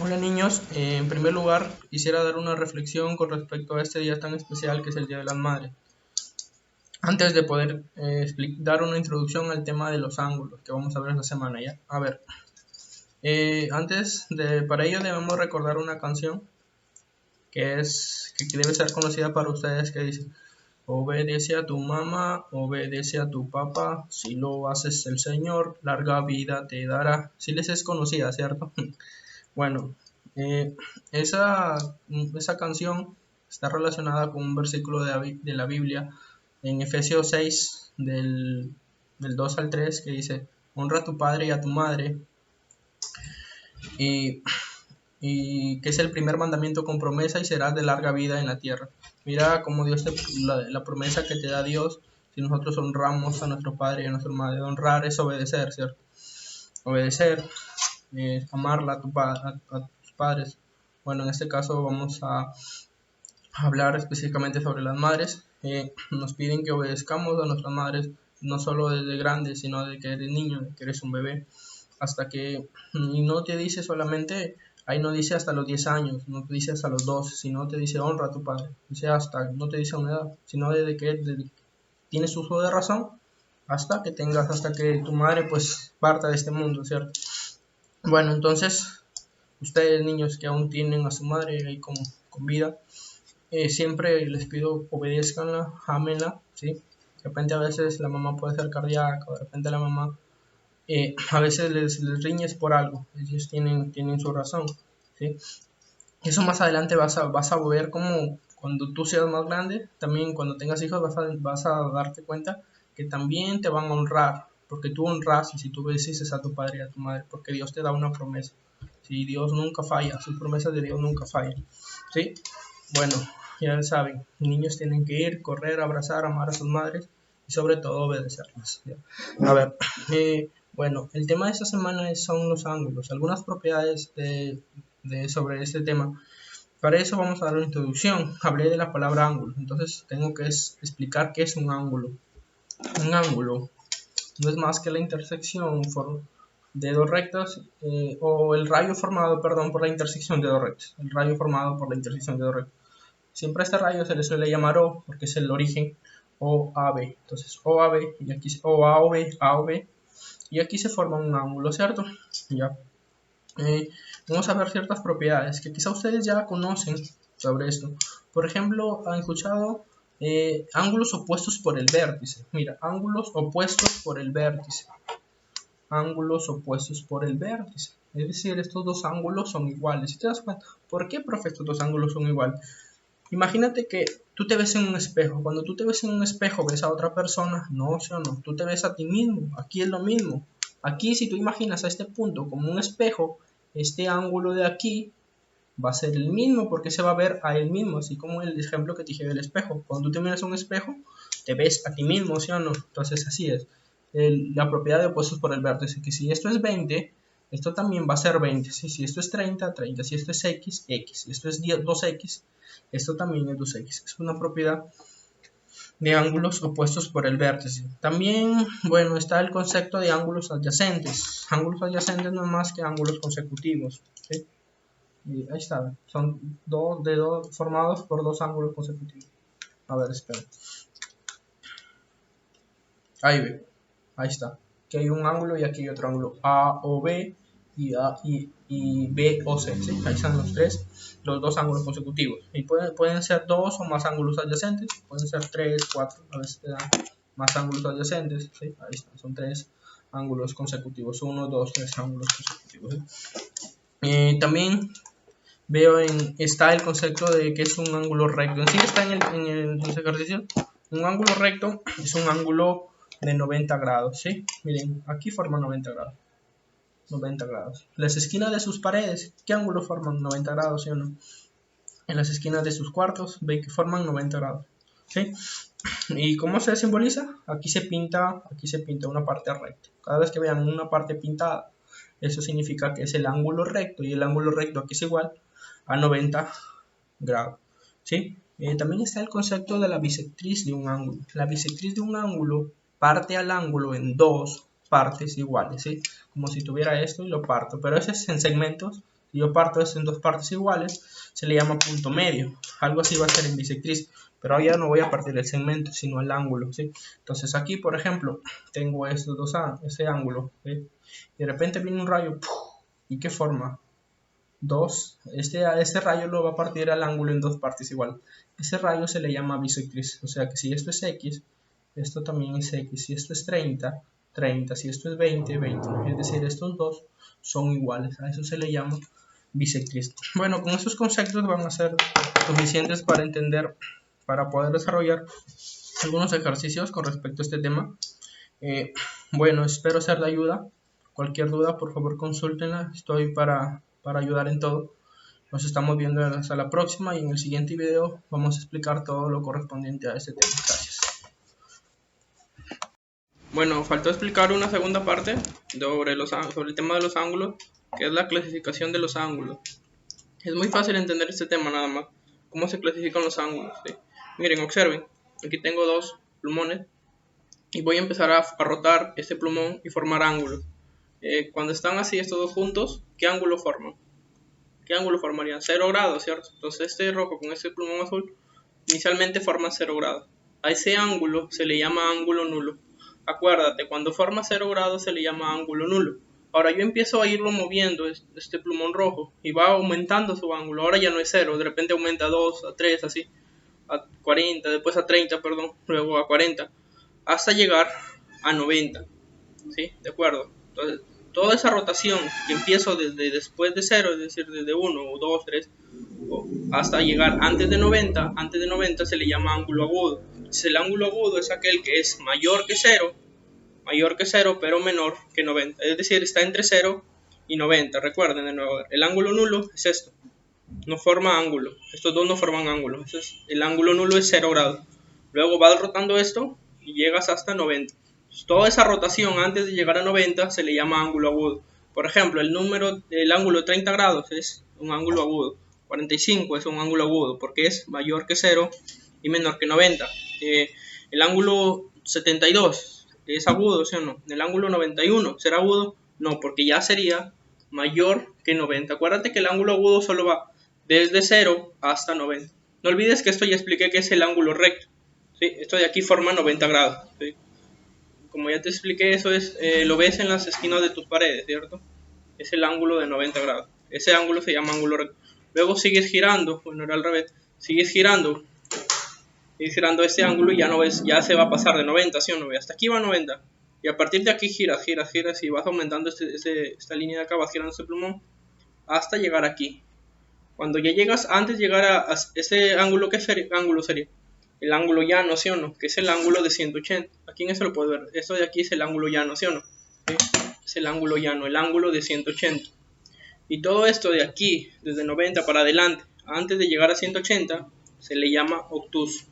Hola niños, en primer lugar quisiera dar una reflexión con respecto a este día tan especial que es el Día de las Madres. Antes de poder dar una introducción al tema de los ángulos que vamos a ver esta semana ya. A ver, para ello debemos recordar una canción que debe ser conocida para ustedes, que dice: obedece a tu mamá, obedece a tu papá, si lo haces el Señor, larga vida te dará. Si les es conocida, ¿cierto? Bueno, eh, esa, esa canción está relacionada con un versículo de la Biblia en Efesios 6, del 2 al 3, que dice: honra a tu padre y a tu madre, y, y que es el primer mandamiento con promesa, y serás de larga vida en la tierra. Mira cómo la promesa que te da Dios, si nosotros honramos a nuestro padre y a nuestra madre. Honrar es obedecer, ¿cierto? Obedecer, amarla a tus padres. Bueno, en este caso vamos a hablar específicamente sobre las madres. Nos piden que obedezcamos a nuestras madres, no solo desde grandes, sino de que eres niño, de que eres un bebé, y no te dice solamente, ahí no dice hasta los 10 años, no te dice hasta los 12, sino te dice honra a tu padre, dice hasta, no te dice una edad, sino desde que tienes uso de razón hasta que tu madre pues parta de este mundo, ¿cierto? Bueno, entonces, ustedes niños que aún tienen a su madre ahí con vida, siempre les pido obedezcanla, ámenla, ¿sí? De repente a veces la mamá puede ser cardíaca, de repente la mamá a veces les riñes por algo, ellos tienen su razón, ¿sí? Eso más adelante vas a ver como cuando tú seas más grande, también cuando tengas hijos vas a darte cuenta que también te van a honrar, porque tú honras y si tú obedeces a tu padre y a tu madre, porque Dios te da una promesa. Si Dios nunca falla, sus promesas de Dios nunca fallan, ¿sí? Bueno, ya saben, niños tienen que ir, correr, abrazar, amar a sus madres y sobre todo obedecerlas, ¿ya? A ver, bueno, el tema de esta semana son los ángulos, algunas propiedades sobre este tema. Para eso vamos a dar una introducción. Hablé de la palabra ángulo, entonces tengo que explicar qué es un ángulo. Un ángulo no es más que la intersección de dos rectos, o el rayo formado, perdón, por la intersección de dos rectos. El rayo formado por la intersección de dos rectos. Siempre a este rayo se le suele llamar O, porque es el origen, O A B. Entonces O A B, y aquí O A O B, A O B, y aquí se forma un ángulo, ¿cierto? Ya. Vamos a ver ciertas propiedades que quizá ustedes ya conocen sobre esto. Por ejemplo, han escuchado ángulos opuestos por el vértice. Mira, ángulos opuestos por el vértice. Ángulos opuestos por el vértice. Es decir, estos dos ángulos son iguales. ¿Si te das cuenta? ¿Por qué, profe, estos dos ángulos son iguales? Imagínate que tú te ves en un espejo. Cuando tú te ves en un espejo, ves a otra persona. No, sí o no. Tú te ves a ti mismo. Aquí es lo mismo. Aquí, si tú imaginas a este punto como un espejo, este ángulo de aquí va a ser el mismo porque se va a ver a él mismo, así como el ejemplo que te dije del espejo. Cuando tú te miras a un espejo, te ves a ti mismo, ¿sí o no? Entonces así es. La propiedad de opuestos por el vértice, que si esto es 20, esto también va a ser 20. ¿Sí? Si esto es 30, 30. Si esto es X, X. Si esto es 2X, esto también es 2X. Es una propiedad de ángulos opuestos por el vértice. También, bueno, está el concepto de ángulos adyacentes. Ángulos adyacentes no es más que ángulos consecutivos, ¿sí? Y ahí está, son dos formados por dos ángulos consecutivos. A ver, espera. Ahí ve, ahí está. Aquí hay un ángulo y aquí hay otro ángulo. A o B y B o C, ¿sí? Ahí están los dos ángulos consecutivos. Y pueden ser dos o más ángulos adyacentes, pueden ser 3, 4, a veces te dan más ángulos adyacentes, ¿sí? Ahí están, son tres ángulos consecutivos, 1, 2, 3 ángulos consecutivos, ¿sí? También está el concepto de que es un ángulo recto. En sí está en los ejercicios. Un ángulo recto es un ángulo de 90 grados, ¿sí? Miren, aquí forma 90 grados. 90 grados. Las esquinas de sus paredes, ¿qué ángulo forman? 90 grados, ¿sí o no? En las esquinas de sus cuartos, ven que forman 90 grados, ¿sí? ¿Y cómo se simboliza? Aquí se pinta una parte recta. Cada vez que vean una parte pintada, eso significa que es el ángulo recto, y el ángulo recto aquí es igual a 90 grados, ¿sí? También está el concepto de la bisectriz de un ángulo. La bisectriz de un ángulo parte al ángulo en dos partes iguales, ¿sí? Como si tuviera esto y lo parto, pero ese es en segmentos, Si yo parto esto en dos partes iguales, se le llama punto medio. Algo así va a ser en bisectriz, pero ahora ya no voy a partir el segmento, sino el ángulo, ¿sí? Entonces aquí, por ejemplo, tengo estos ese ángulo, ¿sí? Y de repente viene un rayo, ¡puf! ¿Y qué forma? Este rayo lo va a partir al ángulo en dos partes igual. Ese rayo se le llama bisectriz, o sea que si esto es X, esto también es X, si esto es 30, 30, si esto es 20, 20, es decir, estos dos son iguales, a eso se le llama bisectriz. Bueno, con estos conceptos van a ser suficientes para entender, para poder desarrollar algunos ejercicios con respecto a este tema. Bueno, espero ser de ayuda. Cualquier duda, por favor, consúltenla. Estoy para ayudar en todo. Nos estamos viendo hasta la próxima y en el siguiente video vamos a explicar todo lo correspondiente a este tema. Gracias. Bueno, faltó explicar una segunda parte sobre el tema de los ángulos, que es la clasificación de los ángulos. Es muy fácil entender este tema nada más, cómo se clasifican los ángulos, ¿sí? Miren, observen, aquí tengo dos plumones y voy a empezar a rotar este plumón y formar ángulos. Cuando están así estos dos juntos, ¿qué ángulo forman? ¿Qué ángulo formarían? 0 grados, ¿cierto? Entonces este rojo con este plumón azul inicialmente forman 0 grados. A ese ángulo se le llama ángulo nulo. Acuérdate, cuando forma 0 grados se le llama ángulo nulo. Ahora yo empiezo a irlo moviendo, este plumón rojo, y va aumentando su ángulo. Ahora ya no es 0, de repente aumenta a 2, a 3, así, a 40, después a 30, perdón, luego a 40, hasta llegar a 90. ¿Sí? ¿De acuerdo? Entonces, toda esa rotación que empiezo desde después de 0, es decir, desde 1 o 2, 3, hasta llegar antes de 90 se le llama ángulo agudo. Entonces, el ángulo agudo es aquel que es mayor que 0, pero menor que 90. Es decir, está entre 0 y 90. Recuerden de nuevo, el ángulo nulo es esto. No forma ángulo. Estos dos no forman ángulo. Entonces, el ángulo nulo es 0 grados. Luego vas rotando esto y llegas hasta 90. Entonces, toda esa rotación antes de llegar a 90 se le llama ángulo agudo. Por ejemplo, el ángulo de 30 grados es un ángulo agudo. 45 es un ángulo agudo porque es mayor que 0 y menor que 90. El ángulo 72 es agudo, ¿sí o no? El ángulo 91 será agudo, no, porque ya sería mayor que 90. Acuérdate que el ángulo agudo solo va desde 0 hasta 90. No olvides que esto ya expliqué que es el ángulo recto, ¿sí? Esto de aquí forma 90 grados, ¿sí? Como ya te expliqué, eso es, lo ves en las esquinas de tus paredes, ¿cierto? Es el ángulo de 90 grados. Ese ángulo se llama ángulo recto. Luego sigues girando, bueno, era al revés, sigues girando este ángulo y ya no ves, ya se va a pasar de 90, ¿sí o no? Hasta aquí va 90. Y a partir de aquí giras y vas aumentando esta línea de acá, vas girando este plumón hasta llegar aquí. Cuando ya llegas, antes de llegar a ese ángulo, ¿qué ángulo sería? El ángulo llano, ¿sí o no? Que es el ángulo de 180. Aquí en eso lo puedes ver. Esto de aquí es el ángulo llano, ¿sí o no? ¿Sí? Es el ángulo llano, el ángulo de 180. Y todo esto de aquí, desde 90 para adelante, antes de llegar a 180, se le llama obtuso.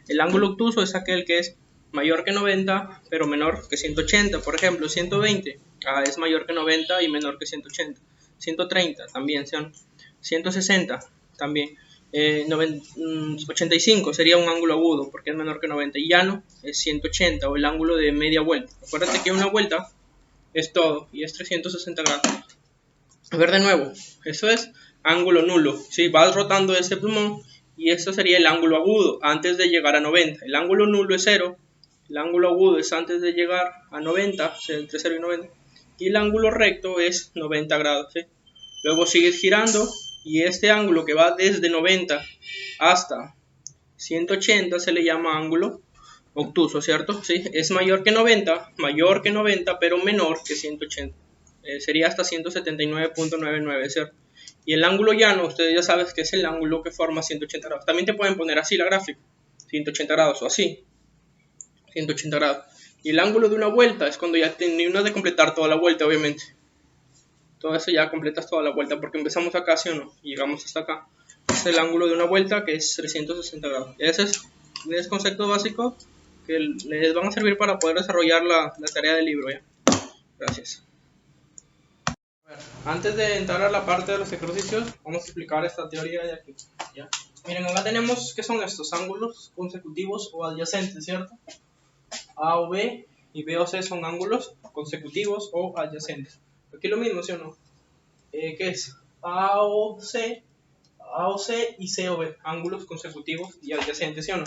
El ángulo obtuso es aquel que es mayor que 90, pero menor que 180. Por ejemplo, 120 es mayor que 90 y menor que 180. 130 también, ¿sí o no? 160 también. 85 sería un ángulo agudo porque es menor que 90 y llano es 180 o el ángulo de media vuelta. Acuérdate que una vuelta es todo y es 360 grados. A ver de nuevo, eso es ángulo nulo. ¿Sí? Vas rotando este plumón y esto sería el ángulo agudo antes de llegar a 90. El ángulo nulo es 0, el ángulo agudo es antes de llegar a 90, o sea, entre 0 y 90, y el ángulo recto es 90 grados. ¿Sí? Luego sigues girando y este ángulo que va desde 90 hasta 180 se le llama ángulo obtuso, ¿cierto? ¿Sí? Es mayor que 90, pero menor que 180. Sería hasta 179.99, ¿cierto? Y el ángulo llano, ustedes ya saben que es el ángulo que forma 180 grados. También te pueden poner así la gráfica, 180 grados o así, 180 grados. Y el ángulo de una vuelta es cuando ya terminas de completar toda la vuelta, obviamente. Todo eso ya completas toda la vuelta porque empezamos acá, ¿sí o no? Y llegamos hasta acá. Es el ángulo de una vuelta que es 360 grados. Ese es concepto básico que les van a servir para poder desarrollar la tarea del libro, ¿ya? Gracias. Antes de entrar a la parte de los ejercicios, vamos a explicar esta teoría de aquí, ¿ya? Miren, acá tenemos, ¿qué son estos? Ángulos consecutivos o adyacentes, ¿cierto? A o B y B o C son ángulos consecutivos o adyacentes. Aquí lo mismo, ¿sí o no? ¿Qué es? AOC y COB, ángulos consecutivos y adyacentes, ¿sí o no?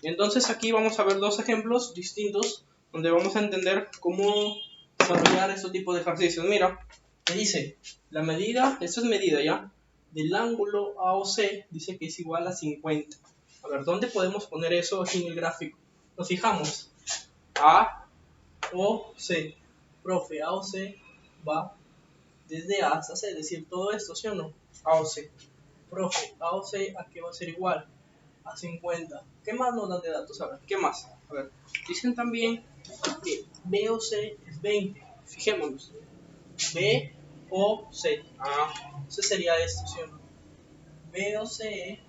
Entonces aquí vamos a ver dos ejemplos distintos donde vamos a entender cómo desarrollar este tipo de ejercicios. Mira, me dice la medida, esto es medida ya, del ángulo AOC, dice que es igual a 50. A ver, ¿dónde podemos poner eso aquí en el gráfico? Nos fijamos, AOC, profe, AOC va desde A hasta C, es decir, todo esto, ¿sí o no? AOC. Profe, AOC a qué va a ser igual a 50. ¿Qué más nos dan de datos? A ver, ¿qué más? A ver, dicen también que BOC es 20. Fijémonos. BOC. Ese sería esto, ¿sí o no? BOC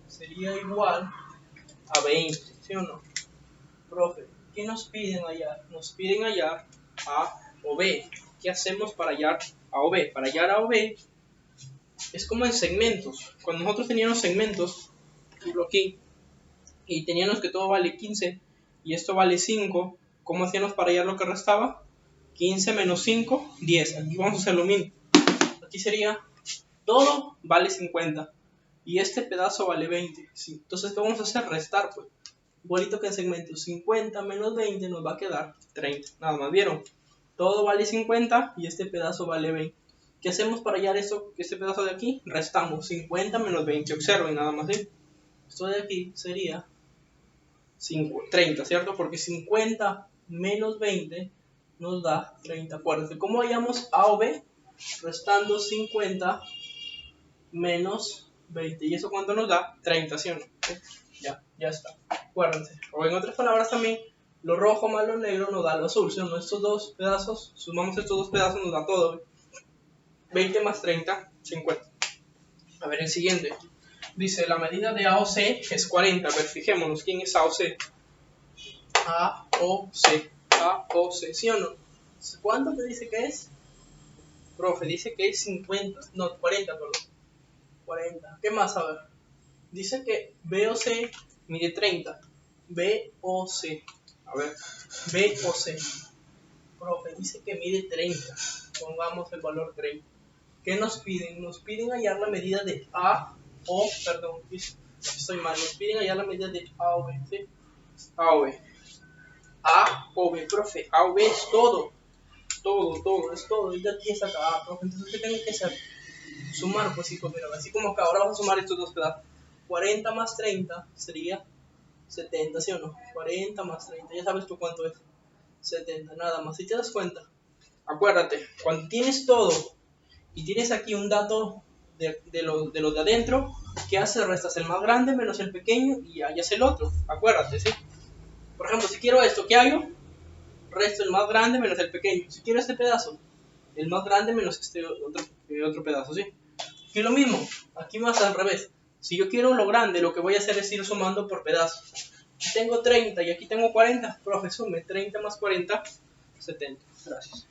sería igual a 20, ¿sí o no? Profe, ¿qué nos piden hallar? Nos piden hallar A o B. ¿Qué hacemos para hallar A o B? Para hallar A o B es como en segmentos. Cuando nosotros teníamos segmentos, por ejemplo aquí, y teníamos que todo vale 15 y esto vale 5, ¿cómo hacíamos para hallar lo que restaba? 15 menos 5, 10. Aquí vamos a hacer lo mismo. Aquí sería, todo vale 50 y este pedazo vale 20. ¿Sí? Entonces, ¿qué vamos a hacer? Restar, pues. Igualito que en segmentos, 50 menos 20 nos va a quedar 30. Nada más, ¿vieron? Todo vale 50 y este pedazo vale 20. ¿Qué hacemos para hallar esto, este pedazo de aquí? Restamos 50 menos 20. Observen nada más, ¿sí? Esto de aquí sería 30, ¿cierto? Porque 50 menos 20 nos da 30. Acuérdense, ¿cómo hallamos A o B? Restando 50 menos 20. ¿Y eso cuánto nos da? 30, ¿sí o no? Ya está. Acuérdense. O en otras palabras también, lo rojo más lo negro nos da lo azul, ¿sí o no? Estos dos pedazos, sumamos estos dos pedazos, nos da todo. 20 más 30, 50. A ver el siguiente. Dice, la medida de AOC es 40. A ver, fijémonos, ¿quién es AOC? AOC, ¿sí o no? ¿Cuánto te dice que es? Profe, dice que es 50, no, 40, perdón. 40. ¿Qué más? A ver. Dice que BOC mide 30. BOC. A ver, BOC. Profe, dice que mide 30. Pongamos el valor 30. ¿Qué nos piden? Nos piden hallar la medida de A o, perdón, estoy mal. Nos piden hallar la medida de A o B, ¿sí? A o B. A o B, profe. A o B es todo. Todo, es todo. Y de aquí es acá, profe. Entonces, ¿qué tengo que hacer? Sumar, pues sí, mira, así como que ahora vamos a sumar estos dos pedazos. 40 más 30 sería 70, ¿sí o no? 40 más 30, ya sabes tú cuánto es. 70, nada más. Si te das cuenta, acuérdate, cuando tienes todo y tienes aquí un dato de los de adentro, ¿qué haces? Restas el más grande menos el pequeño y hallas el otro. Acuérdate, ¿sí? Por ejemplo, si quiero esto, ¿qué hago? Resto el más grande menos el pequeño. Si quiero este pedazo, el más grande menos este otro pedazo, ¿sí? Aquí lo mismo, aquí más al revés. Si yo quiero lo grande, lo que voy a hacer es ir sumando por pedazos. Aquí tengo 30 y aquí tengo 40. Profe, sume 30 más 40, 70. Gracias.